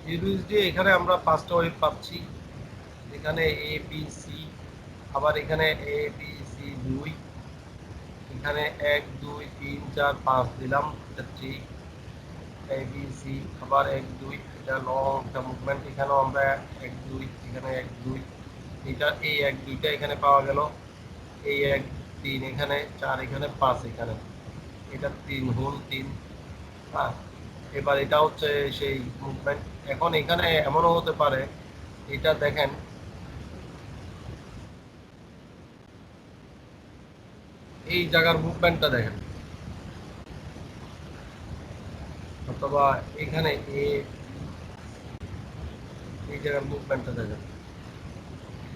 USD এখানে আমরা 5টা ওয়েভ পাচ্ছি। এখানে এ বি সি, আবার এখানে এ বি সি 2, এখানে 1 2 3 4 5 দিলাম, এটা 3 এ বি সি, আবার 1 2, এটা লং একটা মুভমেন্ট, এখানেও আমরা 1 2, এখানে 1 2, এটা এই 1 2টা এখানে পাওয়া গেল, এই 1 3 এখানে, 4 এখানে, 5 এখানে, এটা 3 হোল 3। হ্যাঁ, এবার এটা হচ্ছে সেই মুভমেন্ট। এখন এখানে এমনও হতে পারে, এটা দেখেন এই জায়গার মুভমেন্টটা দেখেন, অথবা এখানে এই জায়গার মুভমেন্টটা দেখেন।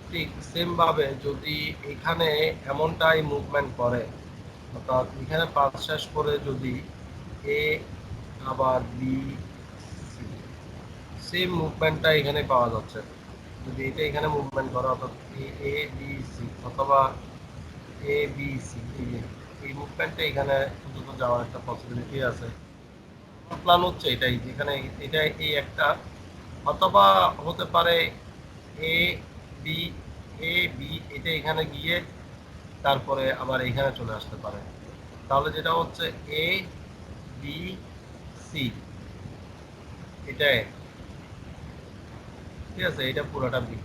ঠিক সেম ভাবে যদি এখানে এমনটাই মুভমেন্ট করে, অর্থাৎ এখানে পাস শেষ করে যদি এ আবার বি সি, সেম মুভমেন্টটা এখানে পাওয়া যাচ্ছে। যদি এটা এখানে মুভমেন্ট করে, অর্থাৎ এ বি সি অথবা এ বি সি, এই মুভমেন্টটা এখানে দ্রুত যাওয়ার একটা পসিবিলিটি আছে। আমার প্ল্যান হচ্ছে এটাই, যেখানে এটা এই একটা, অথবা হতে পারে এ বি, এটা এখানে গিয়ে তারপরে আবার এখানে চলে আসতে পারে। তাহলে যেটা হচ্ছে এ বি সি, এটা ঠিক আছে, এটা পুরোটা বি,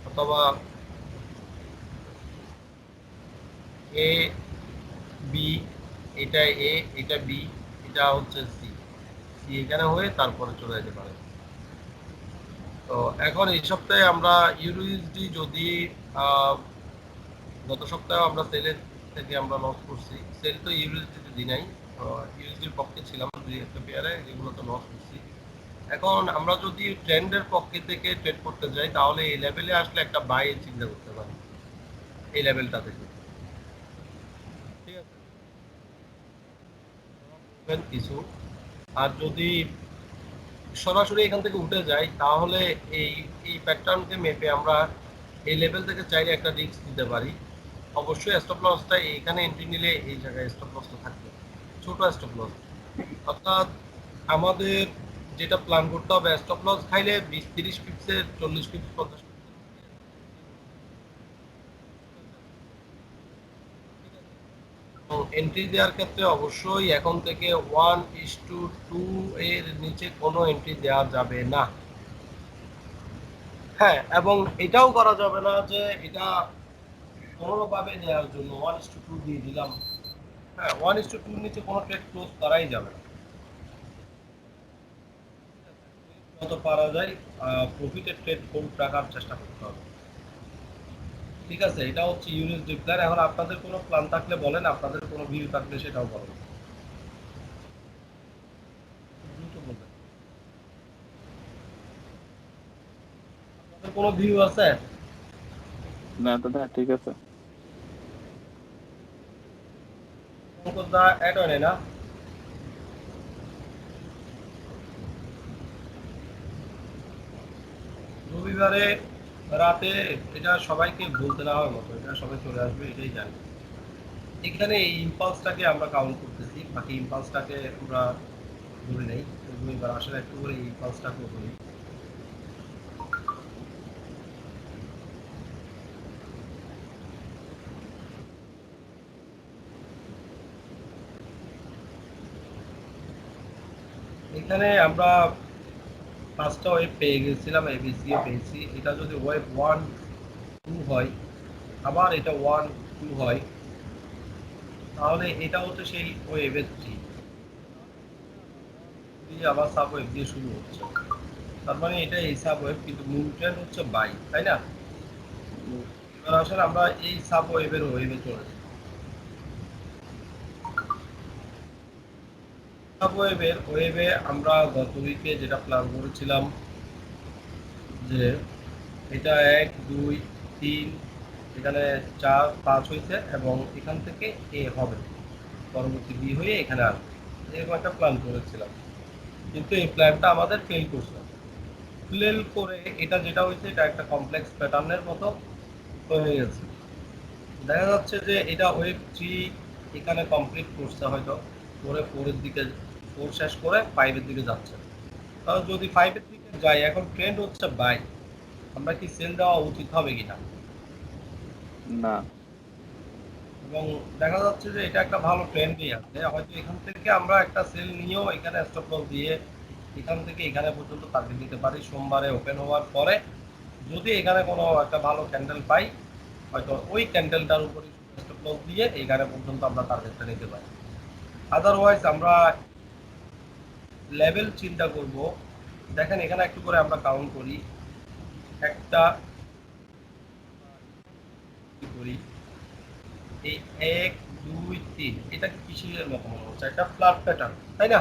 অথবা এ বি, এটা এ, এটা বি, এটা হচ্ছে সি, সি এখানে হয়ে তারপরে চলে যেতে পারে। তো এখন এই সপ্তাহে আমরা ইউএসডি যদি গত সপ্তাহে আমরা সেলের থেকে আমরা লস করছি, সেল তো ইউএসডি দিই নাই, ইউএসডির পক্ষে ছিলাম দুই একটা পেয়ারে, যেগুলো তো লস করছি। এখন আমরা যদি ট্রেন্ডের পক্ষে থেকে ট্রেড করতে যাই, তাহলে এই লেভেলে আসলে একটা বাই চিন্তা করতে পারি, এই লেভেলটা থেকে, ঠিক আছে কিছু। আর যদি সরাসরি এখান থেকে উঠে যায়, তাহলে এই এই প্যাটার্নকে মেপে আমরা এই লেভেল থেকে চাইলে একটা রিস্ক দিতে পারি। অবশ্যই স্টপ লসটা এখানে এন্ট্রি নিলে এই জায়গায় স্টপ লসটা থাকবে, ছোট স্টপ লস। অর্থাৎ আমাদের যেটা প্ল্যান করতে হবে, স্টপ লস খাইলে 20 30 পিপসের, 40 পিপস 50 এবং এন্ট্রি দেওয়ার ক্ষেত্রে অবশ্যই এখন থেকে 1:2 এর নিচে কোনো এন্ট্রি দেওয়া যাবে না। হ্যাঁ, এবং এটাও করা যাবে না যে এটা কোনোভাবে নেওয়ার জন্য 1:2 দিয়ে দিলাম। হ্যাঁ, 1:2 নিচে কোনো ট্রেড ক্লোজ করাই যাবে না। যত পারা যায় প্রফিটের ট্রেড কোড রাখার চেষ্টা করতে হবে। ঠিক আছে, এটা হচ্ছে ইউএসডি প্ল্যান। এখন আপনাদের কোনো প্ল্যান থাকলে বলেন, আপনাদের কোনো ভিউ থাকলে সেটাও বলেন, দ্রুত বলবেন। আপনাদের কোনো ভিউ আছে? না দাদা ঠিক আছে। পঙ্কজদা অ্যাড হয় না? রবিবারে রাতে এটা সবাইকে বলতে না হওয়ার মতো, এটা সবাই চলে আসবে এটাই জানি। এখানে এই ইম্পালসটাকে আমরা কাউন্ট করতেছি, বাকি ইম্পালসটাকে আমরা ধরে নেই। রবিবার আসলে একটু করে এই ইম্পালসটাকে ধরি। এখানে আমরা 5টা ওয়েভ পেয়ে গেছিলাম, এবিসি পেয়েছি। এটা যদি ওয়েভ 1 2 হয়, আবার এটা 1 2 হয়, তাহলে এটা হচ্ছে সেই ওয়েভের 3 দিয়ে আবার সাব ওয়েভ দিয়ে শুরু হচ্ছে। তার মানে এটা এই সাব ওয়েভ, কিন্তু মূল ট্রেন্ড হচ্ছে বাই, তাই না? এবার আসলে আমরা এই সাব ওয়েভের ওয়েভে চলে যাই। সাব ওয়েভের ওয়েভে আমরা গত উইকে যেটা প্ল্যান করেছিলাম যে এটা 1 2 3, এখানে 4 5 হয়েছে, এবং এখান থেকে এ হবে, পরবর্তী বি হয়ে এখানে আসবে, এরকম একটা প্ল্যান করেছিলাম। কিন্তু এই প্ল্যানটা আমাদের ফেল করছে। ফেল করে এটা যেটা হয়েছে, এটা একটা কমপ্লেক্স প্যাটার্নের মতো হয়ে গেছে। দেখা যাচ্ছে যে এটা ওয়েভ 3 এখানে কমপ্লিট করছে হয়তো, করে 4 এর দিকে, 4 শেষ করে 5 এর দিকে যাচ্ছে। তাহলে যদি 5 এর দিকে যাই, এখন ট্রেন্ড হচ্ছে বাই, আমরা কি সেল দেওয়া উচিত হবে কিনা? না। এবং দেখা যাচ্ছে যে এটা একটা ভালো ট্রেন্ডই আছে, হয়তো এখান থেকে আমরা একটা সেল নিয়েও এখানে স্টপ লস দিয়ে এখান থেকে এখানে পর্যন্ত টার্গেট দিতে পারি সোমবারে ওপেন হওয়ার পরে। যদি এখানে কোনো একটা ভালো ক্যান্ডেল পাই, হয়তো ওই ক্যান্ডেলটার উপরে স্টপ লস দিয়ে এখানে পর্যন্ত আমরা টার্গেটটা নিতে পারি। আদারওয়াইজ আমরা লেভেল চিন্তা করব। দেখেন এখানে একটু করে আমরা কাউন্ট করি, একটা করি, এই 1 2 3, এটা কি কিসের মতো মনে হচ্ছে? একটা ফ্ল্যাট প্যাটার্ন, তাই না?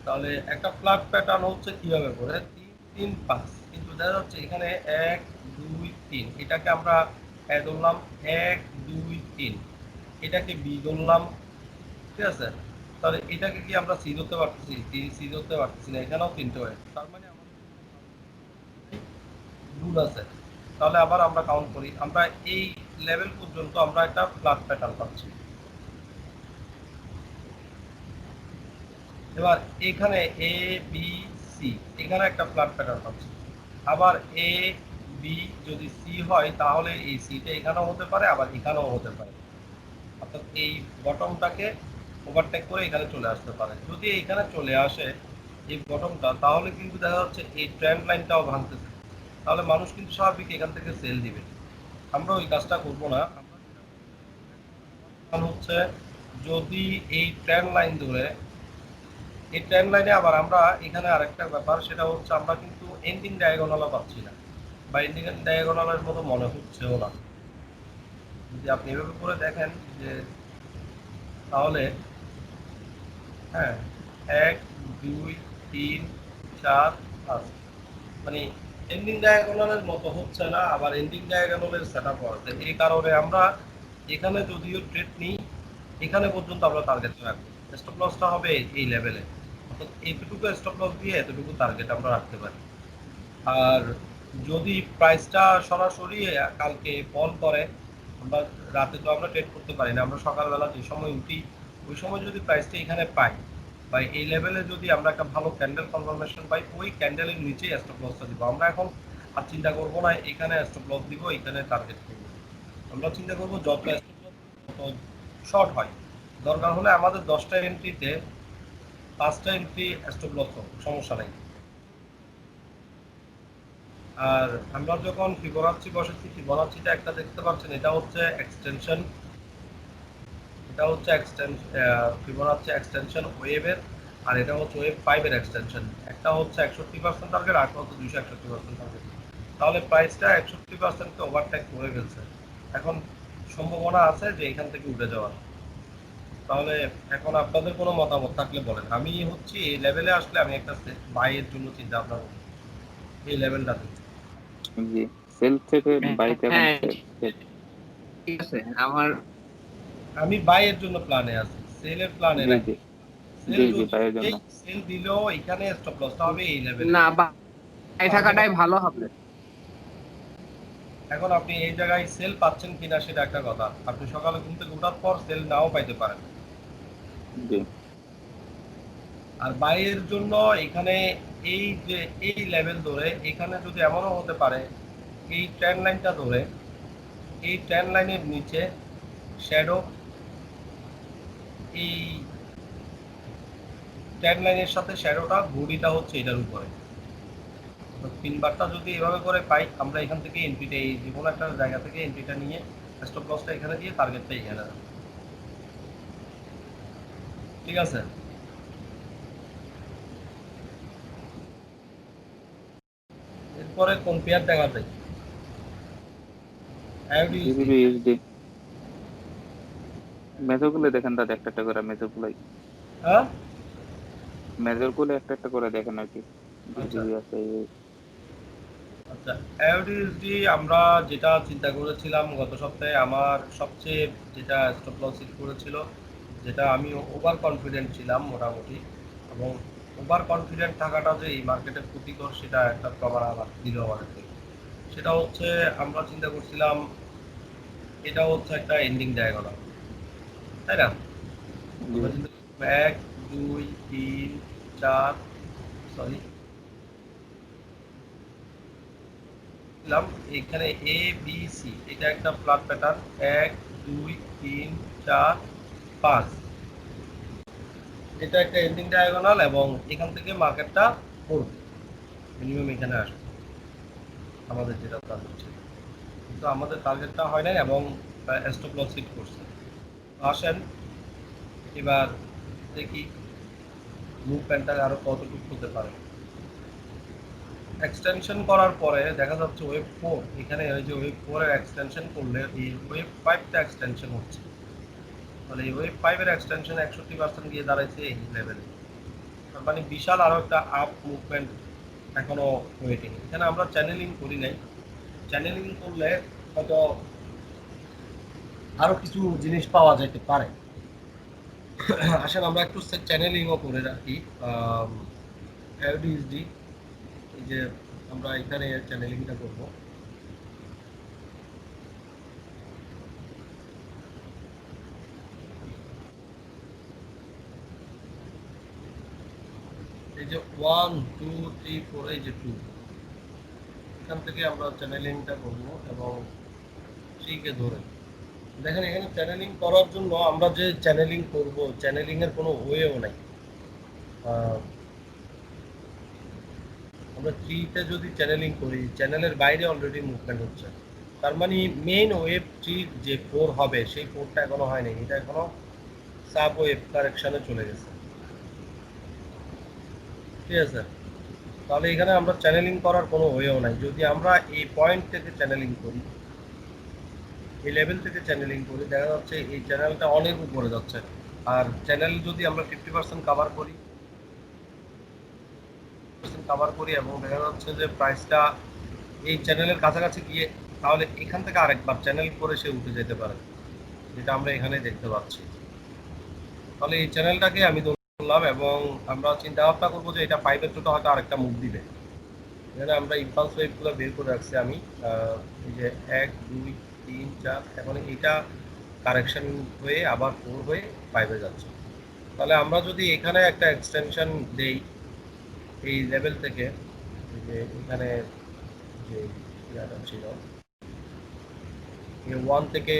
তাহলে একটা ফ্ল্যাট প্যাটার্ন হচ্ছে কিভাবে করে 3 3 5, কিন্তু দেখা যাচ্ছে এখানে 1 2 3, এটাকে আমরা এ ধরলাম 1 2 3, এটাকে বি ধরলাম, ঠিক আছে? তাহলে এটাকে কি আমরা সি ধরতে পারতেছি? সি ধরতে পারতেছি না, এখানেও তিনটে হয়, তার মানে আমাদের ভুল আছে। তাহলে আবার আমরা কাউন্ট করি, আমরা এই লেভেল পর্যন্ত আমরা একটা ফ্ল্যাট প্যাটার্ন পাচ্ছি। এবার এখানে এ বি সি, এখানে একটা ফ্ল্যাট প্যাটার্ন পাচ্ছি। আবার এ বি যদি সি হয়, তাহলে এই সিটা এখানেও হতে পারে, আবার এখানেও হতে পারে, অর্থাৎ এই বটমটাকে ওভারটেক করে এখানে চলে আসতে পারে। যদি এখানে চলে আসে এই বটমটা, তাহলে কিন্তু দেখা যাচ্ছে এই ট্রেন্ড লাইনটাও ভাঙতেছে, তাহলে মানুষ কিন্তু স্বাভাবিক এখান থেকে সেল দিবে। আমরা ওই কাজটা করব না। আমরা হচ্ছে যদি এই ট্রেন্ড লাইন ধরে, এই ট্রেন্ড লাইনে আবার আমরা এখানে আরেকটা ব্যাপার, সেটা হচ্ছে আমরা কিন্তু এন্ডিং ডায়াগোনালও পাচ্ছি না, বা এন্ডিং ডায়াগোনালের মতো মনে হচ্ছেও না। যদি আপনি এভাবে করে দেখেন যে, তাহলে হ্যাঁ 1 2 3 4 5, মানে এন্ডিং ডায়াগোনালের মতো হচ্ছে না, আবার এন্ডিং ডায়াগোনালের সেটআপ আছে। এই কারণে আমরা এখানে যদিও ট্রেড নিই, এখানে পর্যন্ত আমরা টার্গেট রাখবো, স্টপ লসটা হবে এই লেভেলে, অর্থাৎ এতটুকু স্টপ লস দিয়ে এতটুকু টার্গেট আমরা রাখতে পারি। আর যদি প্রাইসটা সরাসরি কালকে ফল করে, আমরা রাতে তো আমরা ট্রেড করতে পারি না, আমরা সকালবেলা যে সময় উঠি ওই সময় যদি প্রাইসটা এখানে পাই, বা এই লেভেলে যদি আমরা একটা ভালো ক্যান্ডেল কনফার্মেশন পাই, ওই ক্যান্ডেলের নিচেই স্টপ লসটা দিব। আমরা এখন আর চিন্তা করবো না এখানে স্টপ লস দিব, এখানে টার্গেট করব। আমরা চিন্তা করবো যত স্টপ লস তত শর্ট হয়, দরকার হলে আমাদের 10টা এন্ট্রিতে 5টা এন্ট্রি স্টপ লস হবে, সমস্যা নেই। আর আমরা যখন ফিবোনাচ্চি বসেছি, ফিবোনাচ্চিটা একটা দেখতে পাচ্ছেন, এটা হচ্ছে এক্সটেনশন, এটা হচ্ছে ফিবোনাচ্চি এক্সটেনশন ওয়েভের, আর এটা হচ্ছে ওয়েভ 5 এর এক্সটেনশন। একটা হচ্ছে 61% টার্গেট, আর হচ্ছে 261% টার্গেট। তাহলে প্রাইসটা 61%কে ওভারটেক করে ফেলছে, এখন সম্ভাবনা আছে যে এখান থেকে উঠে যাওয়ার। তাহলে এখন আপনাদের কোনো মতামত থাকলে বলেন। আমি হচ্ছে এই লেভেলে আসলে আমি একটা বাইয়ের জন্য চিন্তা ভাবনা করি এই লেভেলটাতে। জি, সেল থেকে বাইতে এখন হ্যাঁ সেল। ঠিক আছে আমার আমি বাইয়ের জন্য প্ল্যানে আছি, সেলের প্ল্যানে জি নাই। জি সেল জি জি, যদি বাইয়ের জন্য। সেল দিলেও এখানে স্টপ লসটা হবে এই লেভেলে। না বাই থাকাটাই ভালো হবে। এখন আপনি এই জায়গায় সেল পাচ্ছেন কিনা সেটা একটা কথা, আপনি সকালে ঘুম থেকে ওঠার পর সেল নাও পাইতে পারেন। জি আর বাইয়ের জন্য এখানে এই যে এই লেভেল ধরে এখানে যদি এমনও হতে পারে, এই ট্রেন্ড লাইনটা ধরে এই ট্রেন্ড লাইনের নিচে শ্যাডো, এই ট্রেন্ড লাইনের সাথে শ্যাডোটা ঘুড়িটা হচ্ছে এটার উপরে, তিনবারটা যদি এভাবে করে পাই, আমরা এখান থেকে এন্ট্রিটা এই যে কোনো একটা জায়গা থেকে এন্ট্রিটা নিয়ে স্টপ লসটা এখানে দিয়ে টার্গেটটা এখানে রাখবো। ঠিক আছে? এরপরে কোন পেয়ার দেখা যায়? জিবিবি ইউএসডি মেজর গুলো দেখেন দাদা, একটা একটা করে মেজর গুলাই, হ্যাঁ মেজর গুলো একটা একটা করে দেখেন আর কি। আচ্ছা জিবিবি আছে আচ্ছা, এলডিএসডি আমরা যেটা চিন্তা করেছিলাম গত সপ্তাহে, আমার সবচেয়ে যেটা স্টপ লস হিট করেছিল, যেটা আমি ওভার কনফিডেন্ট ছিলাম মোটামুটি, এবং ওভার কনফিডেন্ট থাকাটা যে এই মার্কেটে ক্ষতিকর সেটা একটা প্রমাণ আমার দিল আমাদেরকে। সেটা হচ্ছে আমরা চিন্তা করছিলাম এটা হচ্ছে একটা এন্ডিং ডায়াগোনাল, তাই না? জি আমরা চিন্তা করছিলাম 1 2 3 4 সরি দিলাম এখানে এ বি সি, এটা একটা ফ্ল্যাট প্যাটার্ন 1 2 3 4 5, এটা একটা এন্ডিং ডায়াগোনাল এবং এখান থেকে মার্কেটটা পড়বে মিনিমাম এখানে আসবে আমাদের যেটা টার্গেট ছিল, কিন্তু আমাদের টার্গেটটা হয় নাই এবং স্টপ লস হিট করছে। আসেন এবার দেখি মুভমেন্টটা আরো কতটুকু হতে পারে। এক্সটেনশন করার পরে দেখা যাচ্ছে ওয়েভ 4, এখানে ওই যে ওয়েভ 4 এর এক্সটেনশন করলে এই ওয়েভ 5 টা এক্সটেনশন হচ্ছে, মানে এই ওয়েভ 5 এর এক্সটেনশন 61% গিয়ে দাঁড়াইছে এই লেভেলে, তার মানে বিশাল আরো একটা আপ মুভমেন্ট এখনো ওয়েটিং। এখানে আমরা চ্যানেলিং করি নাই, চ্যানেলিং করলে হয়তো আরো কিছু জিনিস পাওয়া যেতে পারে। আসেন আমরা একটু চ্যানেলিংও করে রাখি। এলডিএসডি, এই যে আমরা এখানে চ্যানেলিংটা করব, এই যে 1 2 3 4, এই যে 2, এখান থেকে আমরা চ্যানেলিংটা করব এবং 3 কে ধরে দেখেন এখানে চ্যানেলিং করার জন্য আমরা যে চ্যানেলিং করব, চ্যানেলিং এর কোনো ওয়েও নাই। আমরা 3 তে যদি চ্যানেলিং করি, চ্যানেলের বাইরে অলরেডি মুভমেন্ট হচ্ছে, তার মানে মেইন ওয়েভ 3 যে 4 হবে সেই 4টা এখনো হয়নি, এটা এখনো সাব ওয়েভ কারেকশনে চলে গেছে, ঠিক আছে। তাহলে এখানে আমরা চ্যানেলিং করার কোনো ওয়েও নাই। যদি আমরা এই পয়েন্ট থেকে চ্যানেলিং করি, এই লেভেল থেকে চ্যানেলিং করি, দেখা যাচ্ছে এই চ্যানেলটা অনেক উপরে যাচ্ছে, আর চ্যানেল যদি আমরা 50% কভার করি এবং দেখা যাচ্ছে যে প্রাইসটা এই চ্যানেলের কাছাকাছি গিয়ে, তাহলে এখান থেকে আরেকবার চ্যানেল করে সে উঠে যেতে পারে, যেটা আমরা এখানে দেখতে পাচ্ছি। তাহলে এই চ্যানেলটাকে আমি ধরলাম এবং আমরা চিন্তা ভাবনা করবো যে এটা 5 এর জন্য হয়তো আরেকটা মুভ দিবে। এখানে আমরা ইম্পালস ওয়েভগুলো বের করে রাখছি আমি, এই যে 1 2 3 4, এখন এটা কারেকশন হয়ে আবার 4 হয়ে 5 এ যাচ্ছে। তাহলে আমরা যদি এখানে একটা এক্সটেনশন দেই এই লেভেল থেকে, যে এখানে যে ইয়াটা ছিল 1 থেকে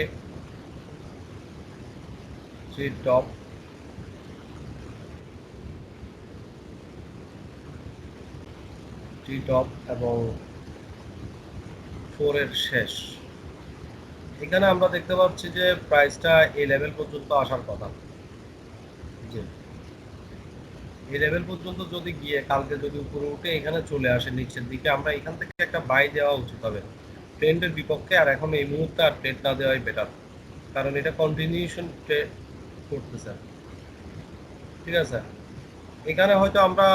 3 টপ, 3 টপ এবং 4 এর শেষ, এখানে আমরা দেখতে পাচ্ছি যে প্রাইসটা এই লেভেল পর্যন্ত আসার কথা। জি, এই লেভেল পর্যন্ত যদি গিয়ে কালকে যদি উপরে উঠে এখানে চলে আসে নিচের দিকে, আমরা এখান থেকে একটা বাই দেওয়া উচিত হবে ট্রেন্ডের বিপক্ষে। আর এখন এই মুহূর্তে আর ট্রেড না দেওয়াই বেটার, কারণ এটা কন্টিনিউশন ট্রেড করতেছে, ঠিক আছে। এখানে হয়তো আমরা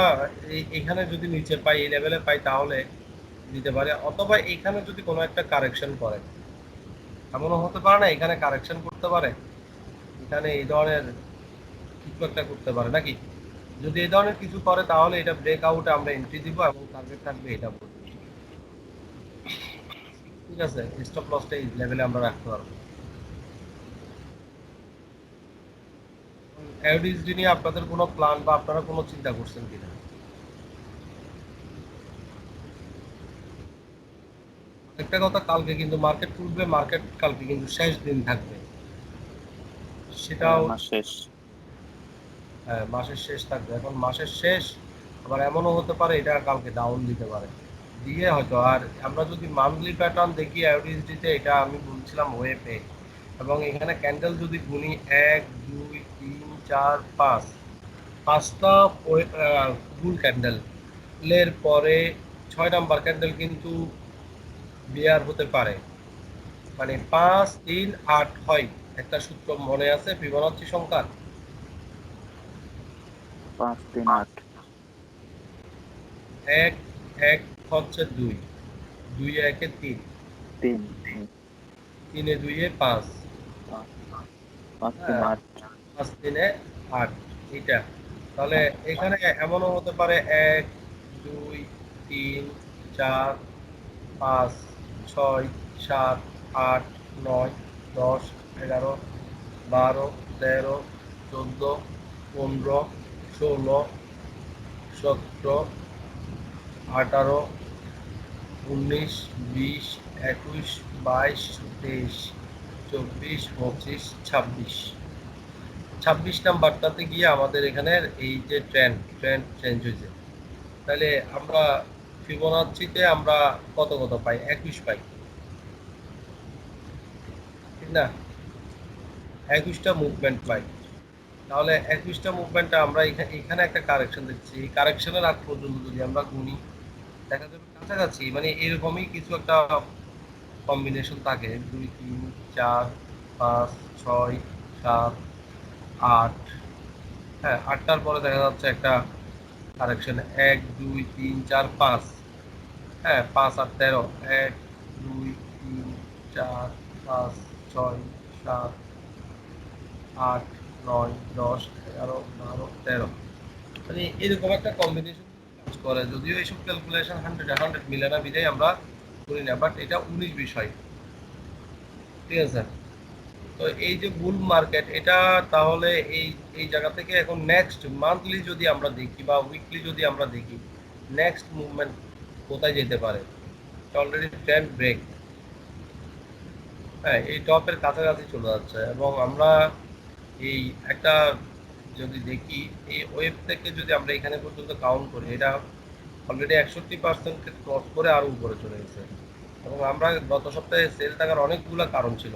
এখানে যদি নিচে পাই, এই লেভেলে পাই, তাহলে দিতে পারে, অথবা এখানে যদি কোনো একটা কারেকশন করে, এমনও হতে পারে না এখানে কারেকশন করতে পারে, এখানে এই ধরনের কিছু একটা করতে পারে নাকি। যদি এই ধরনের কিছু করে তাহলে এটা ব্রেকআউটে আমরা এন্ট্রি দিব এবং টার্গেট থাকবে এটা, ঠিক আছে। স্টপ লসটা এই লেভেলে আমরা রাখতে পারবো। এলডিএসডি নিয়ে আপনাদের কোনো প্ল্যান বা আপনারা কোনো চিন্তা করছেন কিনা? একটা কথা, কালকে কিন্তু মার্কেট খুলবে, মার্কেট কালকে কিন্তু শেষ দিন থাকবে, সেটাও শেষ, মাসের শেষ থাকবে। এখন মাসের শেষ আবার এমনও হতে পারে এটা কালকে ডাউন দিতে পারে, দিয়ে হয়তো। আর আমরা যদি মান্থলি প্যাটার্ন দেখি এলডিএসডিতে, এটা আমি বলছিলাম ওয়েভে, এবং এখানে ক্যান্ডেল যদি গুনি 1 2 3 4 5, 5টা ফুল ক্যান্ডেলের পরে 6 নাম্বার ক্যান্ডেল কিন্তু বিয়ার হতে পারে, মানে 5 3 8 হয়। একটা সূত্র মনে আছে ফিবোনাচ্চি সংখ্যা, 5 3 8, 1 1 হচ্ছে 2 2 1 এ 3 3 3 এ 2 এ 5 5 3 8, 5 3 এ 8, এটা। তাহলে এখানে এমনও হতে পারে 1 2 3 4 5 6 7 8 9 10 11 12 13 14 15 16, 17, 18, 19, 20, 21, 22, 23, 24, 25, 26। 26 নাম্বারটাতে গিয়ে আমাদের এখানে এই যে ট্রেন্ড চেঞ্জ হয়েছে। তাহলে আমরা ফিবোনাচিতে আমরা কত পাই? 21 পাই, ঠিক না? 21টা মুভমেন্ট পাই। তাহলে 21টা মুভমেন্টে আমরা এখানে একটা কারেকশন দেখছি। এই কারেকশনের আগ পর্যন্ত যদি আমরা গুনি, দেখা যাবে কাছাকাছি, মানে এরকমই কিছু একটা কম্বিনেশন থাকে। 2, 3, 4, 5, 6, 7, 8। হ্যাঁ, 8টার পরে দেখা যাচ্ছে একটা কারেকশন 1, 2, 3, 4, 5। হ্যাঁ, 5 আর 13, 1, 2, 3, 4, 5, 6, 7, 8, 9, 10, 11, 12, 13। মানে এরকম একটা কম্বিনেশন কাজ করে। যদিও এইসব ক্যালকুলেশন 100 মিলে না, বিধায় আমরা করি না, বাট এটা 19 বিষয়, ঠিক আছে? তো এই যে বুল মার্কেট, এটা তাহলে এই এই জায়গা থেকে এখন নেক্সট মান্থলি যদি আমরা দেখি বা উইকলি যদি আমরা দেখি, নেক্সট মুভমেন্ট কোথায় যেতে পারে? অলরেডি ট্রেন্ড ব্রেক, হ্যাঁ, এই টপের কাছাকাছি চলে যাচ্ছে। এবং আমরা এই একটা যদি দেখি, এই ওয়েব থেকে যদি আমরা এখানে পর্যন্ত কাউন্ট করি, এটা অলরেডি 61% ক্রস করে আরও উপরে চলে গেছে। এবং আমরা গত সপ্তাহে সেল থাকার অনেকগুলো কারণ ছিল।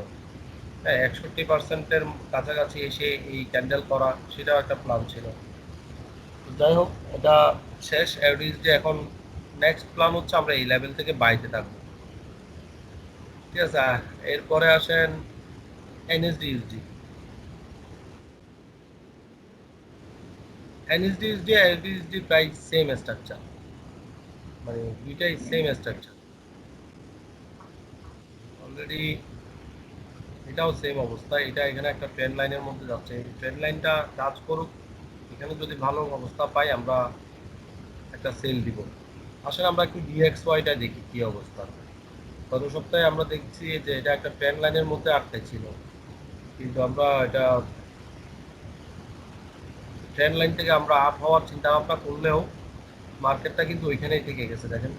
হ্যাঁ, 61%-এর কাছাকাছি এসে এই ক্যান্ডেল করা, সেটাও একটা প্ল্যান ছিল। যাই হোক, এটা শেষ অ্যাভারেজ। এখন নেক্সট প্ল্যান হচ্ছে আমরা এই লেভেল থেকে বাইতে থাকবো, ঠিক আছে? এরপরে আসেন এনএসডি ইউএসডি। এনএসডি ইউএসডি আর এলডিইউএসডি প্রায় সেম স্ট্রাকচার, মানে দুইটাই সেম স্ট্রাকচার। অলরেডি এটাও সেম অবস্থা। এটা এখানে একটা ট্রেন্ড লাইনের মধ্যে যাচ্ছে। এই ট্রেন্ড লাইনটা কাজ করুক, এখানে যদি ভালো অবস্থা পাই আমরা একটা সেল দিব। আসলে আমরা একটু ডিএক্সওয়াইটা দেখি কি অবস্থা। গত সপ্তাহে আমরা দেখছি যে এটা একটা ট্রেন্ড লাইনের মধ্যে আটকে ছিল, কিন্তু আমরা এটা ট্রেন্ড লাইন থেকে আমরা আপ হওয়ার চিন্তা ভাবনা করলেও মার্কেটটা কিন্তু ওইখানেই থেকে গেছে। দেখেন,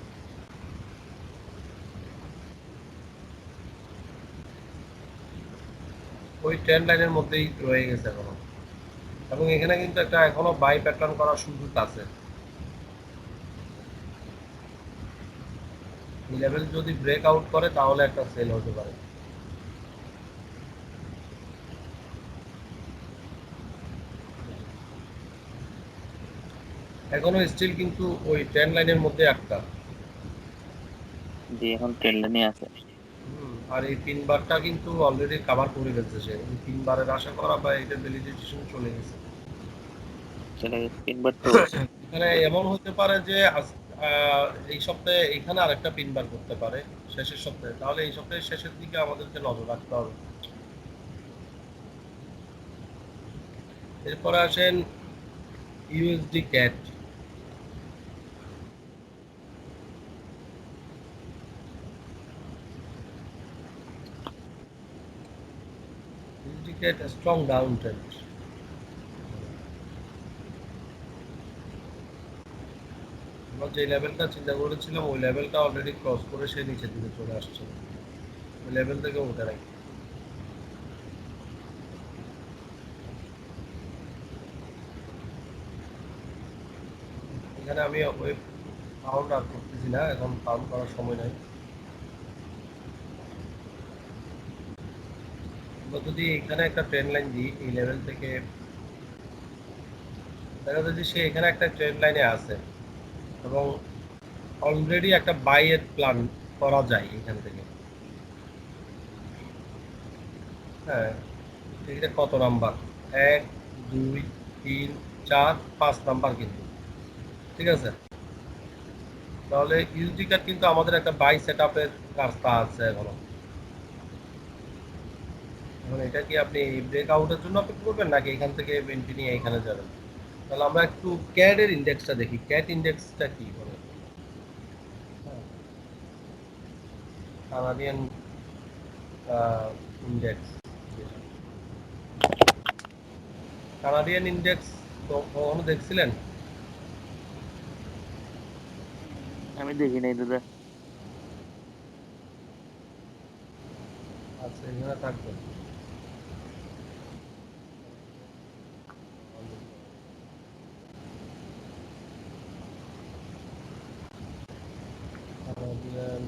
ওই ট্রেন্ড লাইনের মধ্যেই রয়ে গেছে এখনো। এবং এখানে কিন্তু একটা এখনো বাই প্যাটার্ন করার সুযোগ আছে। এই লেভেল যদি ব্রেক আউট করে তাহলে একটা সেল হতে পারে। এখনো স্টিল কিন্তু ওই ট্রেন্ড লাইনের মধ্যে একটা। জি, এখন ট্রেন্ড লাইনে আছে। আর এই 3বারটা কিন্তু অলরেডি কভার করে ফেলছে সে। এই 3বারের আশা করা বা এটা ভ্যালিডেশন চলে গেছে। চলে গেছে 3বার তো। এখানে এমন হতে পারে যে এই সপ্তাহে এখানে আরেকটা 3বার করতে পারে শেষের সপ্তাহে। তাহলে এই সপ্তাহের শেষের দিকে আমাদেরকে নজর রাখতে হবে। এরপরে আসেন USD cat. USD cat strong down trend. আমরা যে লেভেলটা চিন্তা করেছিলাম ওই লেভেলটা অলরেডি ক্রস করে সে নিচের দিকে চলে আসছে। ওই লেভেল থেকে উঠে রাখি। এখানে আমি ওয়েব কাউন্ট আর করতেছি না, এখন কাউন্ট করার সময় নাই। আমরা যদি এখানে একটা ট্রেন্ড লাইন দিই এই লেভেল থেকে, দেখা যাচ্ছে সে এখানে একটা ট্রেন্ড লাইনে আছে এবং অলরেডি একটা বাইয়ের প্ল্যান করা যায় এখান থেকে। হ্যাঁ, এটা কত নাম্বার? 1, 2, 3, 4, 5 নাম্বার কিন্তু, ঠিক আছে? তাহলে ইউএসডি কার্ড কিন্তু আমাদের একটা বাই সেট আপের রাস্তা আছে এখনো। এখন এটা কি আপনি ব্রেক আউটের জন্য অপেক্ষা করবেন নাকি এখান থেকে এন্ট্রি নিয়ে এখানে যাবেন? তাহলে আমরা একটু ক্যাডের ইন্ডেক্সটা দেখি। ক্যাট ইন্ডেক্সটা কি বলে? Canadian index. কানাডিয়ান ইন্ডেক্স তো কখনো দেখছিলেন? আমি দেখি নাই দাদা। আচ্ছা, এখানে থাকবে। দিলেন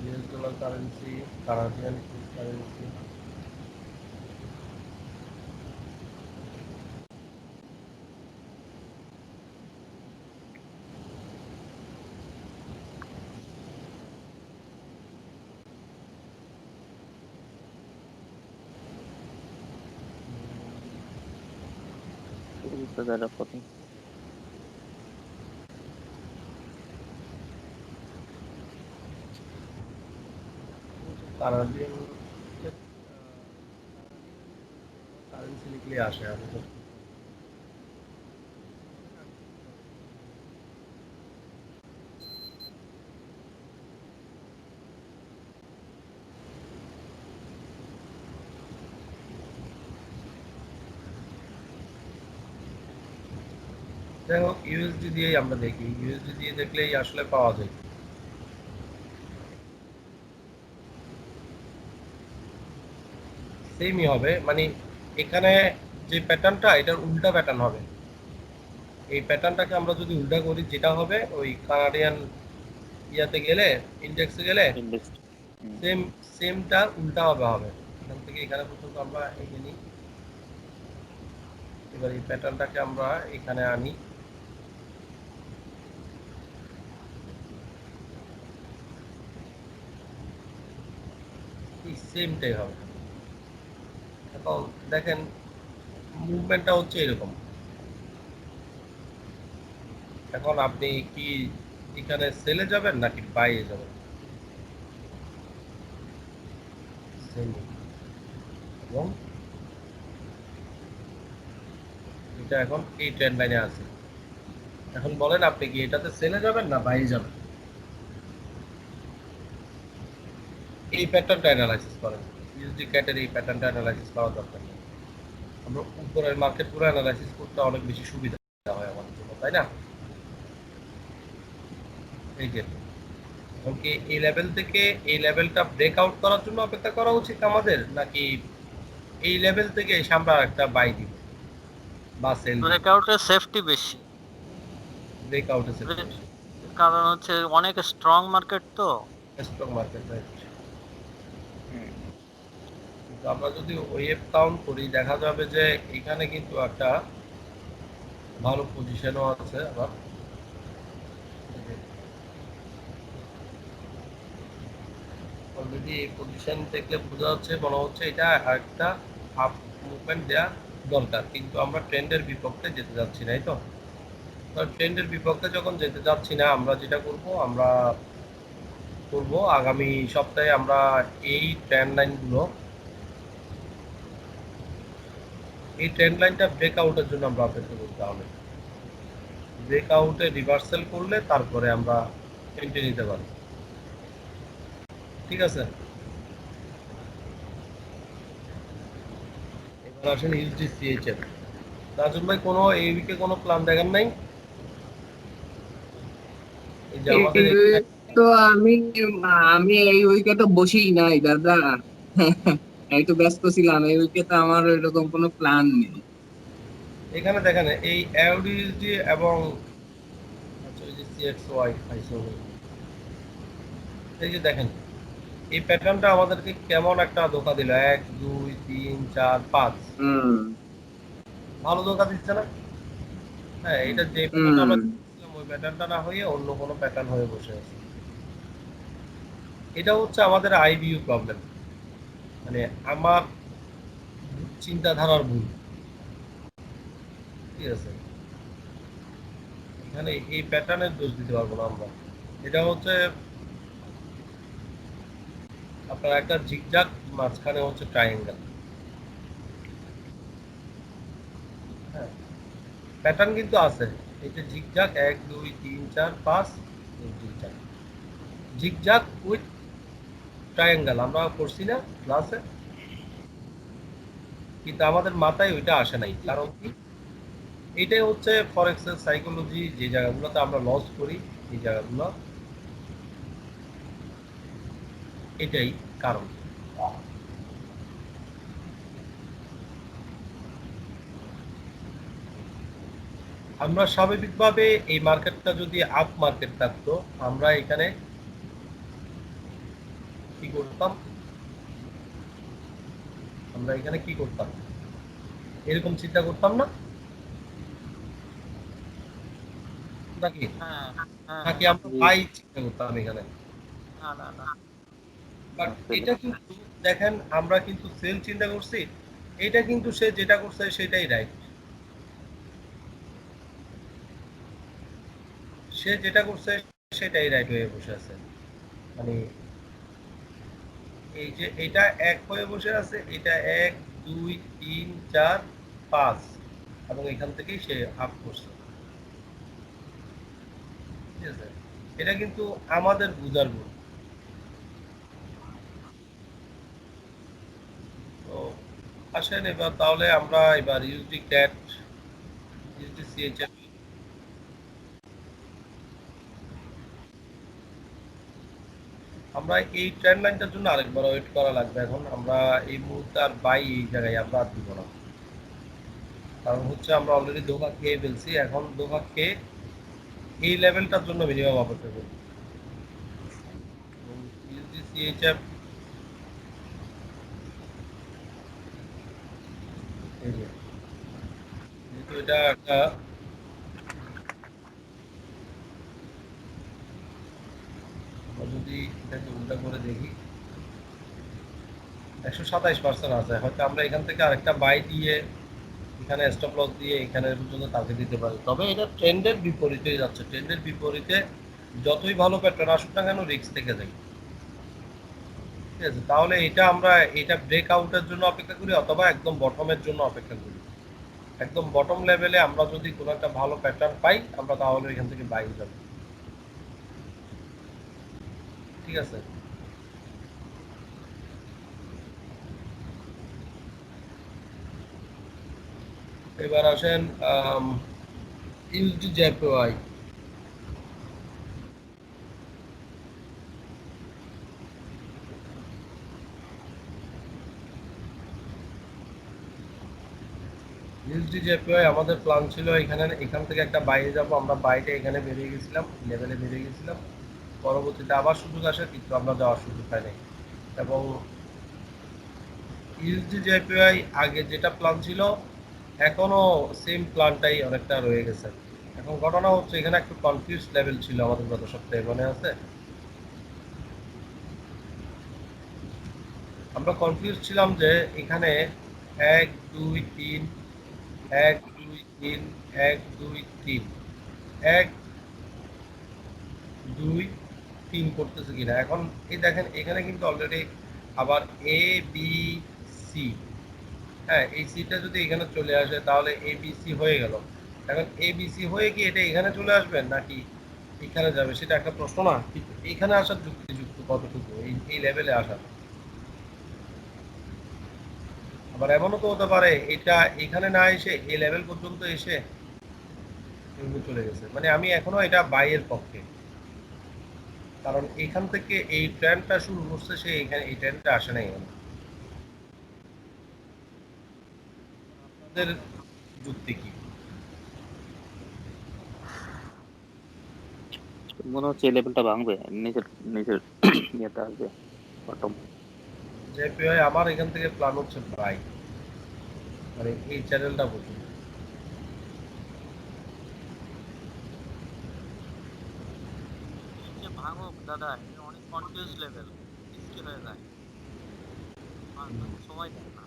US dollar currency, Canadian currency. দাদা কত? কানাডিয়ান কারেন্সি লিখলে আসে। আমি তো যাই হোক, ইউএসডি দিয়েই আমরা দেখি। ইউএসডি দিয়ে দেখলেই আসলে পাওয়া যায়। সেমই হবে, মানে এখানে যে প্যাটার্নটা, এটার উল্টা প্যাটার্ন হবে। এই প্যাটার্নটাকে আমরা যদি উল্টা করি, যেটা হবে ওই কানাডিয়ান ইয়াতে গেলে, ইন্ডেক্সে গেলে ইনভেস্ট। সেম সেমটা উল্টা হবে হবে। এখান থেকে এখানে পর্যন্ত আমরা এগিয়ে নিই। এবার এই প্যাটার্নটাকে আমরা এখানে আনি। এই সেমটাই হবে। এখন দেখেন মুভমেন্টটা হচ্ছে এরকম। এখন আপনি কি এখানে সেলে যাবেন নাকি বাইরে যাবেন? সেলে। এবং এটা এখন এই ট্রেন্ড লাইনে আছে। এখন বলেন আপনি কি এটাতে সেলে যাবেন না বাইরে যাবেন? এই প্যাটার্নটা অ্যানালাইসিস করেন। ইউএসডি ক্যাটের এই প্যাটার্নটা অ্যানালাইসিস করার দরকার নেই। আমরা উপরের মার্কেট পুরো অ্যানালাইসিস করতে অনেক বেশি সুবিধা হয় আমাদের জন্য, তাই না? এই যে এখন কি এই লেভেল থেকে এই লেভেলটা ব্রেকআউট করার জন্য অপেক্ষা করা উচিত আমাদের, নাকি এই লেভেল থেকে এসে আমরা একটা বাই দিব বা সেল দিব? ব্রেকআউটের সেফটি বেশি, ব্রেকআউটে সেল বেশি। কারণ হচ্ছে অনেক স্ট্রং মার্কেট তো। Stock market, right. কিন্তু আমরা যদি ওয়েভ কাউন্ট করি, দেখা যাবে যে এখানে কিন্তু একটা ভালো পজিশনও আছে আবার। অলরেডি এই পজিশন দেখলে বোঝা যাচ্ছে, মনে হচ্ছে এটা একটা আপ মুভমেন্ট দেওয়া দরকার, কিন্তু আমরা ট্রেন্ডের বিপক্ষে যেতে যাচ্ছি না, এই তো। ট্রেন্ডের বিপক্ষে যখন যেতে যাচ্ছি না, আমরা যেটা করব, আমরা করব আগামী সপ্তাহে আমরা এই ট্রেন্ড লাইনগুলো, এই ট্রেন্ড লাইনটা ব্রেকআউটের জন্য আমরা অপেক্ষা করতে হবে। ব্রেকআউটে রিভার্সাল করলে তারপরে আমরা এন্ট্রি নিতে পারি। ঠিক আছে, এবার আসেন ইউএসডি সিএইচএফ। রাজন ভাই, কোনো এই উইকে কোনো প্ল্যান দেখেন নাই? এই যে আমাদের তো আমি আমি এই উইকে তো বসেই নাই দাদা। এই তো ব্যস্ত ছিলাম, এই উইকে তো আমার এরকম কোনো প্ল্যান নেই। এখানে দেখেন এই ইউএসডি এবং আচ্ছা ওই যে সিএক্সওয়াই আইসো, এই যে দেখেন এই প্যাটার্নটা আমাদেরকে কেমন একটা ধোকা দিল। 1 2 3 4 5, হুম ভালো ধোকা দিচ্ছে না? হ্যাঁ, এটা যে হুম প্যাটার্নটা আমরা দেখছিলাম, ওই প্যাটার্নটা না হয়ে অন্য কোনো প্যাটার্ন হয়ে বসে আছে। এটা হচ্ছে আমাদের আইবিইউ প্রবলেম, মানে আমার চিন্তাধারার ভুল। ঠিক আছে, এখানে এই প্যাটার্নের দোষ দিতে পারবো না আমরা। এটা হচ্ছে আপনার একটা জিগজাগ, মাঝখানে হচ্ছে ট্রায়াঙ্গেল। হ্যাঁ, প্যাটার্ন কিন্তু আছে, এই যে zigzag 1 2 3 4 5 zigzag, zigzag with triangle আমরা করছি না ক্লাসে, কিন্তু আমাদের মাথায় ওইটা আসে নাই। কারণ কি, এটাই হচ্ছে ফরেক্সের সাইকোলজি, যে জায়গাগুলোতে আমরা লস করি এই জায়গাগুলো, এটাই কারণ। আমরা স্বাভাবিকভাবে এই মার্কেটটা যদি আপ মার্কেট থাকতো, আমরা এখানে কি করতাম, আমরা এখানে কি করতাম, এরকম চিন্তা করতাম না নাকি? হ্যাঁ হ্যাঁ নাকি আমরা জি। বাই চিন্তা করতাম এখানে? না না না বাট এটা কিন্তু দেখেন, আমরা কিন্তু সেল চিন্তা করছি, এটা কিন্তু সে যেটা করছে সেটাই রাইট, সে যেটা করছে সেটাই রাইট হয়ে বসে আছে। মানে এই যে এটা 1 হয়ে বসে আছে, এটা 1 2 3 4 5, এবং এখান থেকেই সে আপ করছে। ঠিক আছে, এটা কিন্তু আমাদের বুঝার ভুল। তো আসেন এবার তাহলে আমরা এবার ইউএসডি ক্যাট, ইউএসডি সিএইচএফ, আমরা এই ট্রেন্ড লাইনটার জন্য আরেকবার ওয়েট করা লাগবে। এখন আমরা এই মুহূর্তে আর বাই এই জায়গায় আমরা আর দিব না, কারণ হচ্ছে আমরা অলরেডি ধোকা খেয়ে ফেলছি। এখন ধোকা খেয়ে এই লেভেলটার জন্য মিনিমাম অপেক্ষা করি। ইউএসডি সিএইচএফ, এই যে যেহেতু এটা একটা, আমরা যদি এটাকে উল্টা করে দেখি 127% আছে, হয়তো আমরা এখান থেকে আরেকটা বাই দিয়ে এখানে স্টপ লস দিয়ে এখানে পর্যন্ত টার্গেট দিতে পারি। তবে এটা ট্রেন্ডের বিপরীতে যাচ্ছে, ট্রেন্ডের বিপরীতে যতই ভালো প্যাটার্ন আসুক না কেন রিস্ক থেকে যায়। ঠিক আছে, তাহলে এটা আমরা এটা ব্রেক আউটের জন্য অপেক্ষা করি, অথবা একদম বটমের জন্য অপেক্ষা করি। একদম বটম লেভেলে আমরা যদি কোনো একটা ভালো প্যাটার্ন পাই, আমরা তাহলে এখান থেকে বাই যাব। ঠিক আছে, এবার আসেন ইউএসডি জেপিওয়াই। ইউএসডি জেপিওয়াই আমাদের প্ল্যান ছিল এখান থেকে একটা বাইরে যাব, আমরা বাইরে এখানে বেরিয়ে গেছিলাম, লেভেলে বেরিয়ে গেছিলাম, পরবর্তীতে আবার সুযোগ আসে কিন্তু আমরা যাওয়ার সুযোগ পাই নাই। এবং ইউএসডি জেপিওয়াই আগে যেটা প্ল্যান ছিল এখনো সেম প্ল্যানটাই অনেকটা রয়ে গেছে। এখন ঘটনা হচ্ছে এখানে একটু কনফিউজ লেভেল ছিল আমাদের গত সপ্তাহে, মনে আছে? আমরা কনফিউজ ছিলাম যে এখানে 1 2 3 1 2 3 1 2 3 1 2 3 করতেছে কিনা। এখন এই দেখেন এখানে কিন্তু অলরেডি আবার এ বি সি, হ্যাঁ এই সিটা যদি এখানে চলে আসে তাহলে এ বি সি হয়ে গেল। এখন এ বি সি হয়ে কি এটা এখানে চলে আসবে নাকি এখানে যাবে, সেটা একটা প্রশ্ন না? কিন্তু এখানে আসার যুক্তিযুক্ত কতটুকু এই লেভেলে আসার। আবার এমনও তো হতে পারে এটা এখানে না এসে এই লেভেল পর্যন্ত এসে চলে গেছে। মানে আমি এখনো এটা বাইয়ের পক্ষে, কারণ এখান থেকে এই ট্রেন্ডটা শুরু করছে, সে এখানে এই ট্রেন্ডটা আসে নাই। আপনাদের যুক্তি কি? মনে হচ্ছে এই লেভেলটা ভাঙবে, নিচের নিচের ইয়েতে আসবে বটম। জেপিওয়াই আমার এখান থেকে প্ল্যান হচ্ছে বাই, মানে এই চ্যানেলটা বুঝুন। এই যে ভাঙুক দাদা, এটা অনেক কনফিউজ লেভেল, রিস্কি হয়ে যায়, সময় দেয় না।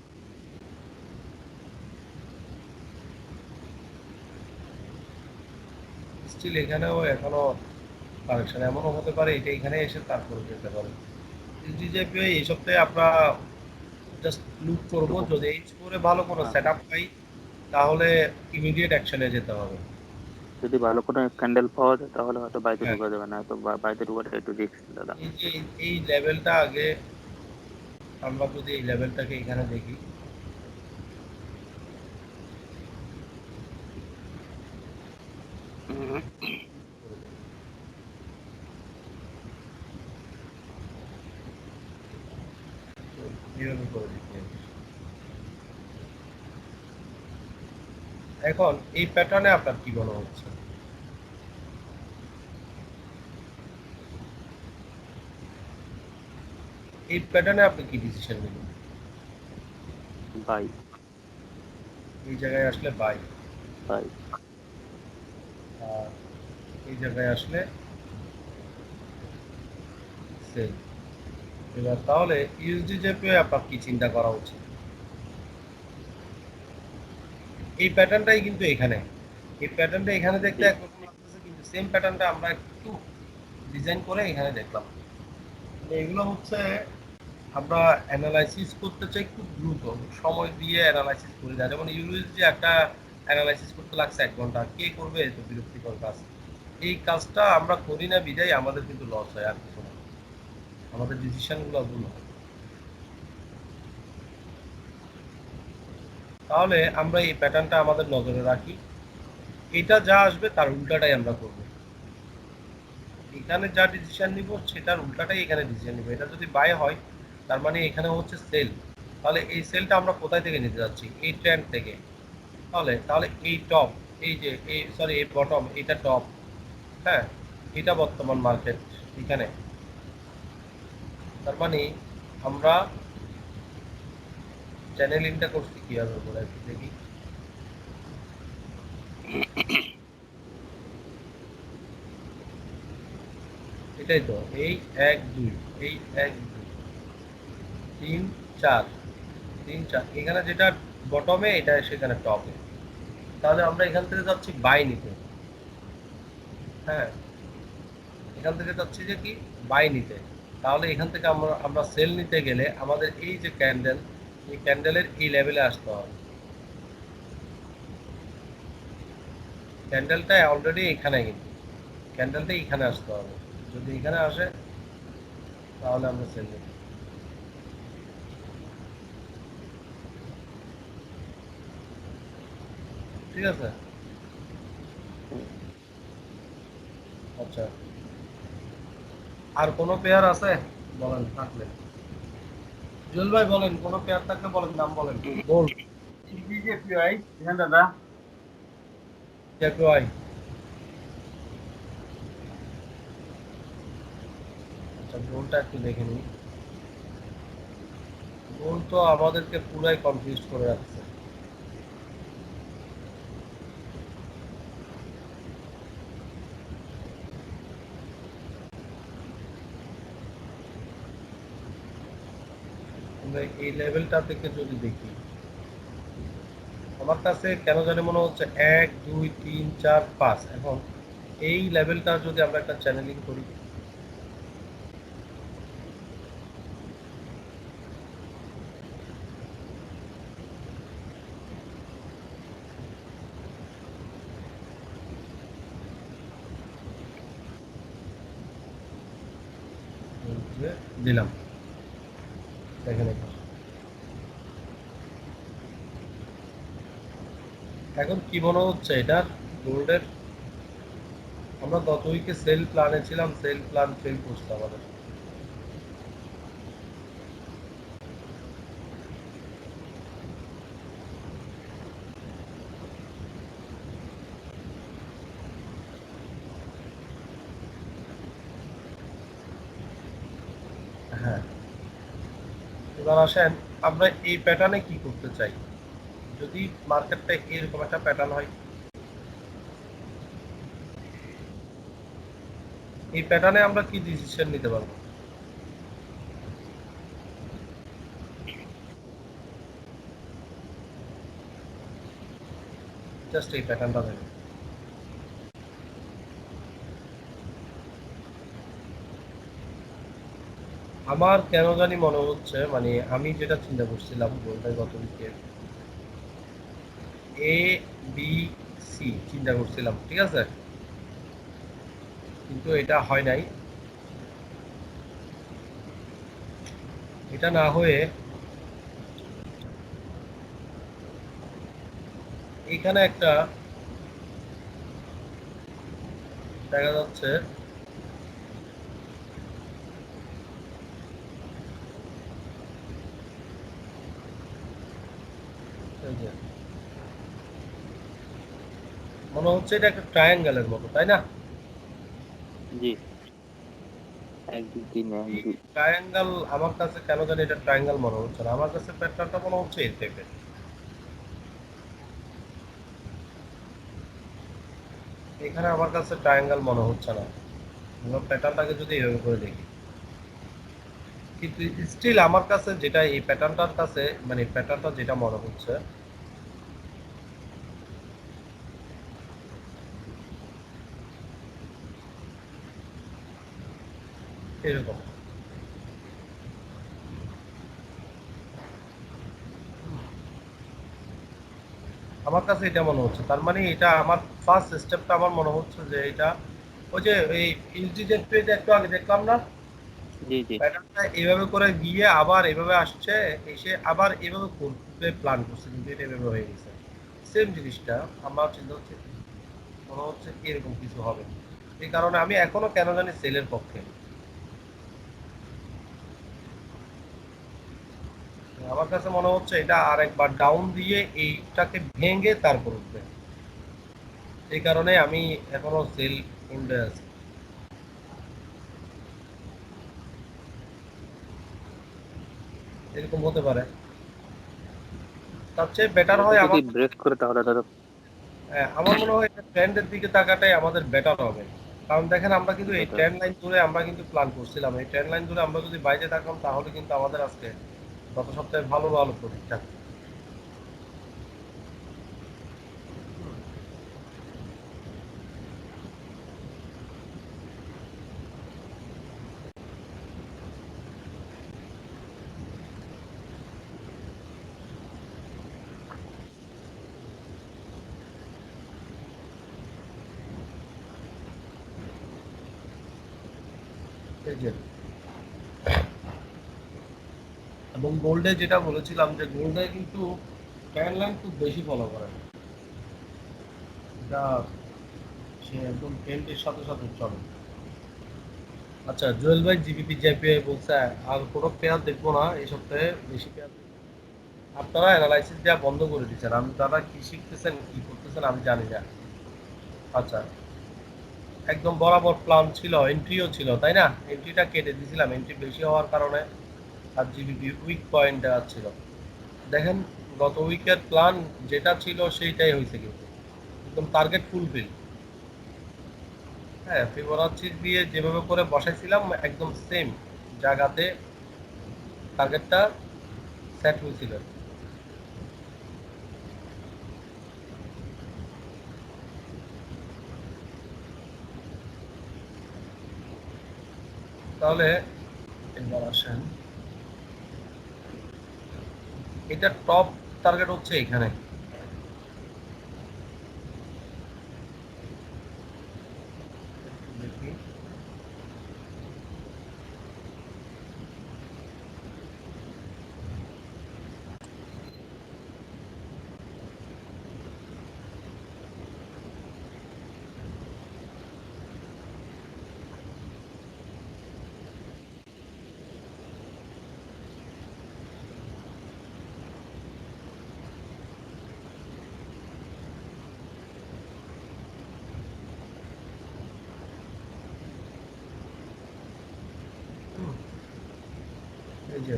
স্টিল এখানেও এখনো কারেকশন এমনও হতে পারে এটা এখানে এসে তারপরে যেতে পারে। জেপিওয়াই এই সপ্তাহে আমরা জাস্ট লুক করবো, যদি এই স্কোরে ভালো কোনো সেট আপ পাই তাহলে ইমিডিয়েট অ্যাকশনে যেতে হবে। যদি ভালো কোনো ক্যান্ডেল পাওয়া যায় তাহলে হয়তো বাইতে হ্যাঁ, ঢোকা যাবে না, তো বাইতে ঢোকাটা একটু রিস্ক দাদা। এই যে এই লেভেলটা আগে আমরা যদি এই লেভেলটাকে এখানে দেখি, এইভাবে করে দেখি। এখন এই প্যাটার্নে আপনার কি মনে হচ্ছে? এই প্যাটার্নে আপনি কি ডিসিশন নেবেন? বাই এই জায়গায় আসলে বাই, বাই। আর এই জায়গায় আসলে সেল। এবার তাহলে ইউএসডি জেপিও আপনার কি চিন্তা করা উচিত? এই প্যাটার্নটাই কিন্তু এখানে, এই প্যাটার্নটা এখানে দেখতে একরকম লাগতেছে, কিন্তু সেম প্যাটার্নটা আমরা একটু ডিজাইন করে এখানে দেখলাম। এগুলো হচ্ছে আমরা অ্যানালাইসিস করতে চাই খুব দ্রুত, সময় দিয়ে অ্যানালাইসিস করি না। যেমন ইউএসডি একটা অ্যানালাইসিস করতে লাগছে 1 ঘন্টা, কে করবে? এত বিরক্তিকর কাজ। এই কাজটা আমরা করি না বিদায় আমাদের কিন্তু লস হয়, আর কিছু না, আমাদের ডিসিশনগুলো ভুল হয়। তাহলে আমরা এই প্যাটার্নটা আমাদের নজরে রাখি, এটা যা আসবে তার উল্টাটাই আমরা করব। এখানে যা ডিসিশন নিব সেটার উল্টাটাই এখানে ডিসিশন নিব। এটা যদি বাই হয় তার মানে এখানে হচ্ছে সেল, তাহলে এই সেলটা আমরা কোথায় থেকে নিতে যাচ্ছি? এই ট্রেন্ড থেকে। তাহলে এই টপ, এই যে এই সরি এই বটম, এটা টপ, হ্যাঁ, এটা বর্তমান মার্কেট এখানে। তার মানে আমরা চ্যানেলিংটা করছি কিভাবে বলে একটু দেখি। এটাই তো, এই 1 2, এই 1 2 3 4 3 4, এখানে যেটা বটমে এটা সেখানে টপে। তাহলে আমরা এখান থেকে যাচ্ছি বাই নিতে, হ্যাঁ, এখান থেকে যাচ্ছি যে কি বাই নিতে। তাহলে এখান থেকে আমরা সেল নিতে গেলে আমাদের এই যে ক্যান্ডেল, এই ক্যান্ডেলের এই লেভেলে আসতে হবে। ক্যান্ডেলটা অলরেডি এখানে, কিন্তু ক্যান্ডেলটা এখানে আসতে হবে। যদি এখানে আসে তাহলে আমরা সেল নিব। ঠিক আছে, আচ্ছা। আর কোনো পেয়ার আছে বলেন থাকলে? জুয়েল ভাই বলেন, কোনো পেয়ার থাকলে বলেন, নাম বলেন। বল বিজেপিআই হ্যাঁ দাদা। জেপিআই, আচ্ছা গোলটা একটু দেখে নিই। গোল তো আমাদেরকে পুরাই কনফিউজ করে রাখছে। আমরা এই লেভেলটা থেকে যদি দেখি, আমার কাছে কেন জানি মনে হচ্ছে 1 2 3 4 5। এখন এই লেভেলটা যদি আমরা একটা চ্যানেলিং করি, এই যে দিলাম, দেখেন এটা। এখন কি মনে হচ্ছে এটার গোল্ডের? আমরা গত উইকে সেল প্ল্যানে ছিলাম, সেল প্ল্যান ফেল করছে আমাদের। হ্যাঁ, এবার আসেন আমরা এই প্যাটার্নে কি করতে চাই। যদি মার্কেটটা এরকম একটা প্যাটার্ন হয়, এই প্যাটার্নে আমরা কি ডিসিশন নিতে পারবো? জাস্ট এই প্যাটার্নটা দেখেন। আমার কেন জানি মনে হচ্ছে, মানে আমি যেটা চিন্তা করছিলাম গোল্ডের গত উইকে, এ বি সি চিন্তা করছিলাম, ঠিক আছে, কিন্তু এটা হয় নাই। এটা না হয়ে এখানে একটা দেখা যাচ্ছে এই যে মনে হচ্ছে এটা একটা ট্রায়াঙ্গেলের মতো, তাই না? জি 1 2 3 1 2 ট্রায়াঙ্গেল আমার কাছে কেন জানি এটা ট্রায়াঙ্গেল মনে হচ্ছে না, আমার কাছে প্যাটার্নটা মনে হচ্ছে এই টাইপের। এখানে আমার কাছে ট্রায়াঙ্গেল মনে হচ্ছে না, আমরা প্যাটার্নটাকে যদি এভাবে করে দেখি, কিন্তু স্টিল আমার কাছে যেটা এই প্যাটার্নটার কাছে মানে প্যাটার্নটা যেটা মনে হচ্ছে এরকম। আমার কাছে এটা মনে হচ্ছে, তার মানে এটা আমার ফার্স্ট স্টেপটা আমার মনে হচ্ছে যে এটা ওই যে এই ইন্টেলিজেন্ট পেজ একটু আগে দেখলাম না, জি জি প্যাটার্নটা এইভাবে করে গিয়ে আবার এভাবে আসছে, এসে আবার এভাবে করতে প্ল্যান করছে, কিন্তু এটা এভাবে হয়ে গেছে। সেম জিনিসটা আমার চিন্তা হচ্ছে মনে হচ্ছে এরকম কিছু হবে। এই কারণে আমি এখনো কেন জানি সেলের পক্ষে। আমার কাছে মনে হচ্ছে এটা আরেকবার ডাউন দিয়ে এইটাকে ভেঙে তারপর উঠবে, এই কারণে আমি এখনো সেল ইনডে আছি। এরকম হতে পারে, তার চেয়ে বেটার এটা হয় যদি আমার। ব্রেক করে তাহলে দাদা আমার মনে হয় এটা ট্রেন্ডের দিকে তাকাটাই আমাদের বেটার হবে। কারণ দেখেন আমরা কিন্তু এই বেটার। ট্রেন্ড লাইন ধরে আমরা কিন্তু প্ল্যান করছিলাম, এই ট্রেন্ড লাইন ধরে আমরা যদি বাইরে থাকতাম তাহলে কিন্তু আমাদের আজকে গত সপ্তাহে ভালো ভালো প্রফিট থাকতো। এই যে এবং গোল্ডে যেটা বলেছিলাম যে গোল্ডে কিন্তু ট্রেন্ড লাইন খুব বেশি ফলো করে, এটা সে একদম ট্রেন্ডের সাথে সাথে চলে। আচ্ছা জুয়েল ভাই জিবিপি জেপিআই বলছে আর কোনো পেয়ার দেখবো না এই সপ্তাহে, বেশি পেয়ার দেখবো। আপনারা অ্যানালাইসিস দেওয়া বন্ধ করে দিচ্ছেন, আমি তারা কি শিখতেছেন কি করতেছেন আমি জানি না। আচ্ছা একদম বরাবর প্ল্যান ছিল, এন্ট্রিও ছিল, তাই না? এন্ট্রিটা কেটে দিয়েছিলাম, এন্ট্রি বেশি হওয়ার কারণে আর জিবিপি উইক পয়েন্ট দেওয়া ছিল। দেখেন গত উইকের প্ল্যান যেটা ছিল সেইটাই হয়েছে, কিন্তু একদম টার্গেট ফুলফিল। হ্যাঁ ফিবোনাচ্চি দিয়ে যেভাবে করে বসাইছিলাম একদম সেম জায়গাতে টার্গেটটা সেট হয়েছিল। তাহলে এবার আসেন, এটা টপ টার্গেট হচ্ছে এখানে, দেখি এই যে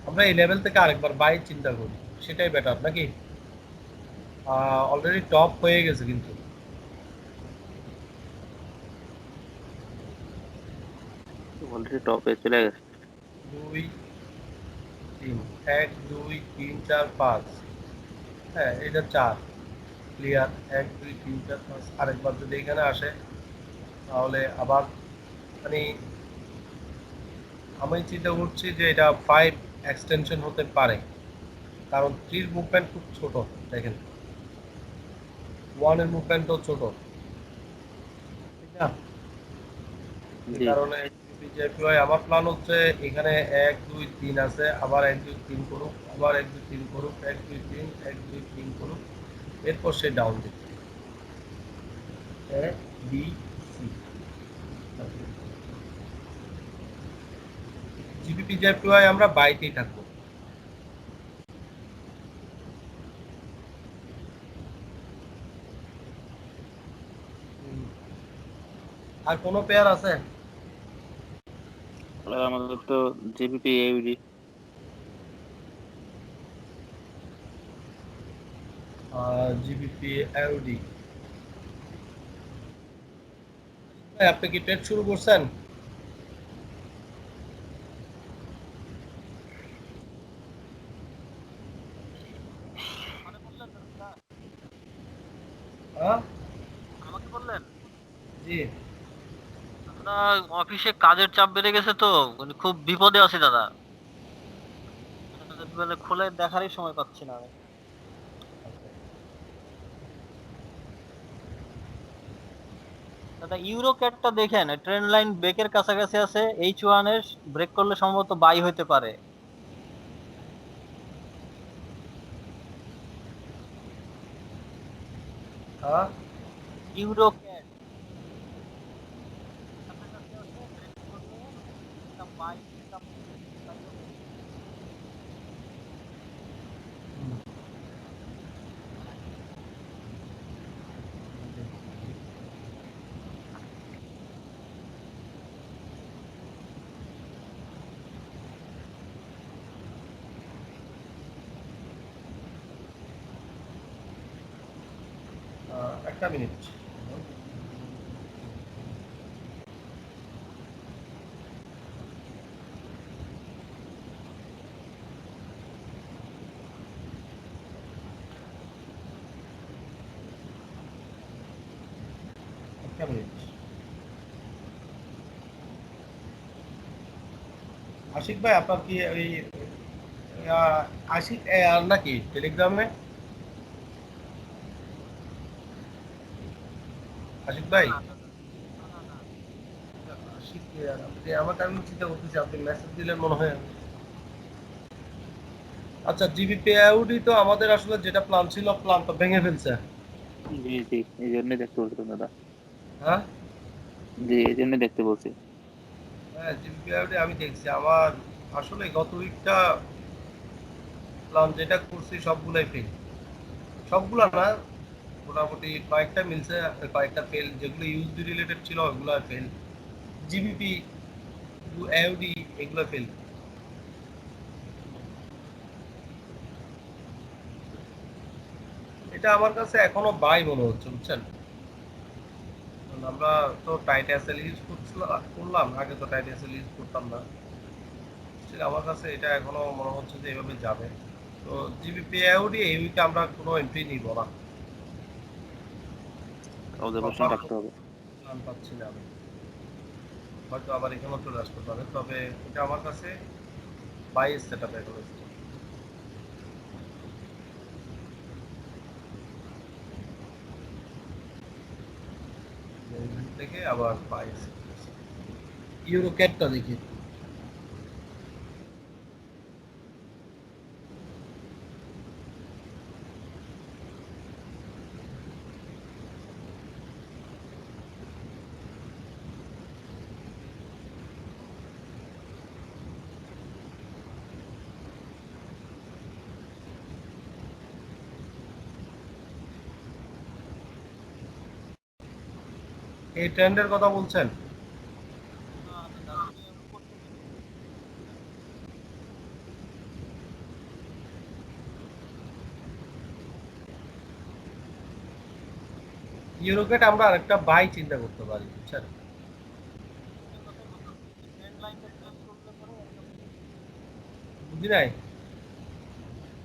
আমরা এই লেভেল থেকে আরেকবার বাই চিন্তা করি, সেটাই বেটার নাকি? অলরেডি টপ হয়ে গেছে কিন্তু অলরেডি টপে চলে গেছে। 2 3 1 2 3 4 5, হ্যাঁ এটা 4 ক্লিয়ার। 1 2 3 4 5 আরেকবার যদি এখানে আসে তাহলে আবার মানে আমি চিন্তা করছি যে এটা 5 এক্সটেনশন হতে পারে, কারণ 3 এর মুভমেন্ট খুব ছোট, দেখেন 1 এর মুভমেন্টও ছোট, ঠিক না? এই জি কারণে জিপিজিএফআই আমার প্ল্যান হচ্ছে এখানে 1 2 3 আছে, আবার 1 2 3 করুক, আবার 1 2 3 করুক, 1 2 3 1 2 3 করুক, এরপর সে ডাউন দিবে এ বি সি। জিপিজিএফআই আমরা বাইতেই থাকবো। আর কোনো পেয়ার আছে? আর আমাদের তো জিবিপি এউডি। জিবিপি এউডি। আপনি কি ট্রেড শুরু করছেন? মানে বললেন দাদা, হ্যাঁ, আমাকে বললেন জি। দাদা, অফিসে কাজের চাপ বেড়ে গেছে তো, মানে খুব বিপদে আছি দাদা। মানে খুলে দেখারই সময় পাচ্ছি না আমি। দাদা ইউরো ক্যাটটা দেখেন, ট্রেন লাইন ব্রেকের কাছাকাছি আছে, H1 এর ব্রেক করলে সম্ভবত বাই হইতে পারে। হ্যাঁ, ইউরো ক্যাট কাছাকাছি আছে, ব্রেক করলে একটা বাই একটা একটা মিনিট। একটা মিনিট। আশিক ভাই, আপনার কি ওই আশিক আর নাকি টেলিগ্রামে? আশিক ভাই, না দাদা, না না। আশিক আর আপনি, আমাকে আমি চিন্তা করতেছি আপনি মেসেজ দিলেন মনে হয়। আচ্ছা, জিবিপি আইউডি তো আমাদের আসলে যেটা প্ল্যান ছিল, প্ল্যানটা ভেঙে ফেলছে। জি জি, এই জন্যই দেখতে বলছিলাম দাদা। হ্যাঁ, জি, এই জন্যই দেখতে বলছি। হ্যাঁ, জিবিপি আইউডি আমি দেখছি। আমার আসলে গত উইকটা প্ল্যান যেটা করছি সবগুলাই ফেল। সবগুলা না, মোটামুটি কয়েকটা মিলছে, কয়েকটা ফেল। যেগুলো ইউএসডি রিলেটেড ছিল ওগুলো ফেল। জিবিপি, আইওডি এগুলো ফেল। এটা আমার কাছে এখনো বাই মনে হচ্ছে, বুঝছেন? কারণ আমরা তো টাইট এসএল ইউজ করলাম, আগে তো টাইট এসএল ইউজ করতাম না। ঠিক, আমার কাছে এটা এখনো মনে হচ্ছে যে এভাবে যাবে। তো জিবিপি আইওডি এই উইকে আমরা কোনো এন্ট্রি নিব না। অবজারভেশন প্রপার রাখতে হবে। প্ল্যান পাচ্ছি না আমি। হয়তো আবার এখানেও চলে আসতে পারে, তবে এটা আমার কাছে বাই সেট আপ রয়েছে। থেকে আবার বাই ইউরো ক্যাটটা দেখি। এই ট্রেন্ডের কথা বলছেন? না দাদা, আমি উপর থেকে ইউরোকেট আমরা আরেকটা বাই চিন্তা করতে পারি, বুঝছেন? ওইটার কথাই বলতেছি, যে ট্রেন লাইনটা চেঞ্জ করলে পরে একটা বুঝি নাই।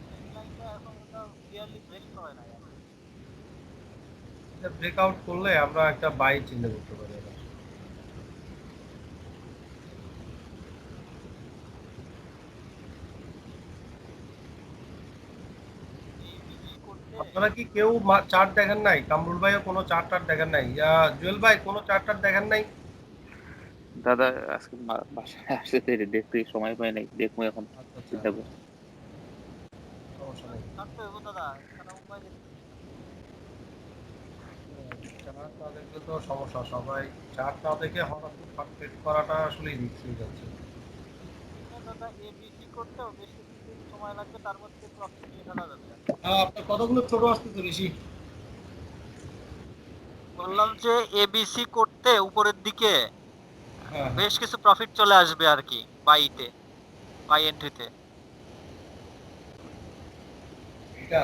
ট্রেন লাইনটা এখন ওটা ক্লিয়ারলি ব্রেক করে না আর। এটা ব্রেকআউট করলে আমরা একটা বাই চিন্তা করতে পারি এবার। আপনারা কি কেউ চার্ট দেখেন নাই? কামরুল ভাইও কোনো চার্ট দেখেন নাই? জুয়েল ভাই কোনো চার্ট দেখেন নাই? দাদা আজকে বাসায় আসতে দেখতে সময় পাই নাই, দেখবো এখন আচ্ছা আচ্ছা, চিন্তা করবো। সমস্যা নেই। থাকতে হবে দাদা, এছাড়া উপায় দেখতেছি না। চার্ট না দেখলে তো সমস্যা। সবাই চার্ট না দেখে হঠাৎ ট্রেড করাটা আসলে রিস্ক হয়ে যাচ্ছে। না দাদা, এবিসি করতেও বেশ কিছুদিন সময় লাগবে, তার মধ্যে প্রফিট নিয়ে ফেলা যাবে। আপনার কতগুলো ছোট আসতেছে বেশি? বললাম যে এবিসি করতে উপরের দিকে হ্যাঁ বেশ কিছু প্রফিট চলে আসবে আর কি, বাই এন্ট্রিতে। এটা